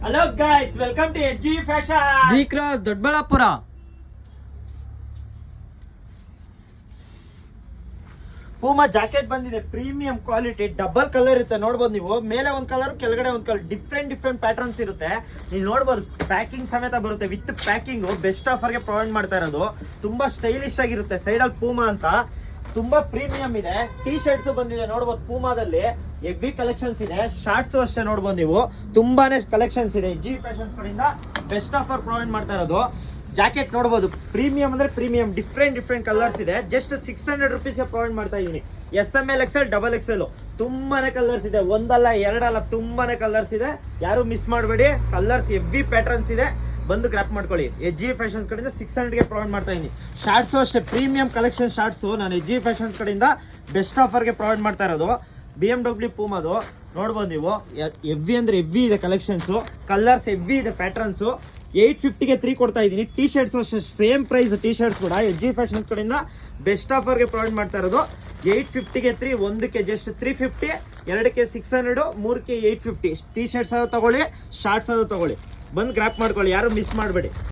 Hello guys, welcome to AG fashion B cross Doddaballapura. Puma jacket ಬಂದಿದೆ, premium quality, double colour ಇರುತ್ತೆ. ನೋಡ್ಬೋದು ನೀವು, ಮೇಲೆ ಒಂದ್ ಕಲರ್ ಕೆಳಗಡೆ ಒಂದ್ ಕಲರ್, ಡಿಫ್ರೆಂಟ್ ಪ್ಯಾಟರ್ನ್ಸ್ ಇರುತ್ತೆ. ನೀವು ನೋಡ್ಬೋದು, ಪ್ಯಾಕಿಂಗ್ ಸಮೇತ ಬರುತ್ತೆ, ವಿತ್ ಪ್ಯಾಕಿಂಗ್. ಬೆಸ್ಟ್ ಆಫರ್ ಗೆ ಪ್ರೊವೈಡ್ ಮಾಡ್ತಾ ಇರೋದು. ತುಂಬಾ ಸ್ಟೈಲಿಶ್ ಆಗಿರುತ್ತೆ. ಸೈಡ್ ಅಲ್ಲಿ ಪೂಮಾ ಅಂತ ತುಂಬಾ ಪ್ರೀಮಿಯಂ ಇದೆ. ಟಿ ಶರ್ಟ್ಸ್ ಬಂದಿದೆ, ನೋಡ್ಬೋದು ಪೂಮಾದಲ್ಲಿ ಹೆವಿ ಕಲೆಕ್ಷನ್ಸ್ ಇದೆ. ಶಾರ್ಟ್ಸ್ ಅಷ್ಟೇ ನೋಡ್ಬೋದು ನೀವು, ತುಂಬಾನೇ ಕಲೆಕ್ಷನ್ಸ್ ಇದೆ. ಜಿ ಫ್ಯಾಷನ್ಸ್ ಕಡೆಯಿಂದ ಬೆಸ್ಟ್ ಆಫರ್ ಪ್ರೊವೈಡ್ ಮಾಡ್ತಾ ಇರೋದು. ಜಾಕೆಟ್ ನೋಡ್ಬೋದು, ಪ್ರೀಮಿಯಂ ಅಂದ್ರೆ ಪ್ರೀಮಿಯಂ, ಡಿಫ್ರೆಂಟ್ ಕಲರ್ಸ್ ಇದೆ. ಜಸ್ಟ್ 600 ರುಪೀಸ್ಗೆ ಪ್ರೊವೈಡ್ ಮಾಡ್ತಾ ಇದೀನಿ. SML XL ಡಬಲ್ XL ತುಂಬಾನೇ ಕಲರ್ಸ್ ಇದೆ. ಒಂದಲ್ಲ ಎರಡಲ್ಲ, ತುಂಬಾನೇ ಕಲರ್ಸ್ ಇದೆ. ಯಾರು ಮಿಸ್ ಮಾಡಬೇಡಿ. ಕಲರ್ಸ್ ಹೆವಿ ಪ್ಯಾಟರ್ನ್ಸ್ ಇದೆ, ಬಂದು ಗ್ರಾಪ್ ಮಾಡ್ಕೊಳ್ಳಿ. ಎಜಿ ಫ್ಯಾಷನ್ಸ್ ಕಡೆಯಿಂದ 600ಗೆ ಪ್ರೊವೈಡ್ ಮಾಡ್ತಾ ಇದೀನಿ. ಶಾರ್ಟ್ಸ್ ಅಷ್ಟೇ ಪ್ರೀಮಿಯಂ ಕಲೆಕ್ಷನ್ ಶಾರ್ಟ್ಸ್ ನಾನು ಎಜಿ ಫ್ಯಾಷನ್ಸ್ ಕಡೆಯಿಂದ ಬೆಸ್ಟ್ ಆಫರ್ಗೆ ಪ್ರೊವೈಡ್ ಮಾಡ್ತಾ ಇರೋದು. BMW ಪೂಮಾದು ನೋಡ್ಬೋದು ನೀವು, ಹೆವಿ ಅಂದ್ರೆ ಹೆವಿ ಇದೆ ಕಲೆಕ್ಷನ್ಸ್. ಕಲರ್ಸ್ ಹೆವಿ ಇದೆ, ಪ್ಯಾಟರ್ನ್ಸ್. 850ಗೆ 3 ಕೊಡ್ತಾ ಇದೀನಿ. ಟಿ ಶರ್ಟ್ಸ್ ಅಷ್ಟೇ ಸೇಮ್ ಪ್ರೈಸ್. ಟಿ ಶರ್ಟ್ಸ್ ಕೂಡ ಎಜಿ ಫ್ಯಾಷನ್ಸ್ ಕಡೆಯಿಂದ ಬೆಸ್ಟ್ ಆಫರ್ಗೆ ಪ್ರೊವೈಡ್ ಮಾಡ್ತಾ ಇರೋದು. 850ಗೆ 3, ಒಂದಕ್ಕೆ ಜಸ್ಟ್ 350, ಎರಡಕ್ಕೆ 600, ಮೂರಕ್ಕೆ 850. ಟಿ ಶರ್ಟ್ಸ್ ಅದು ತಗೊಳ್ಳಿ, ಶಾರ್ಟ್ಸ್ ಅದು ತಗೊಳ್ಳಿ, ಬಂದು ಗ್ರಾಪ್ ಮಾಡ್ಕೊಳ್ಳಿ. ಯಾರು ಮಿಸ್ ಮಾಡಬೇಡಿ.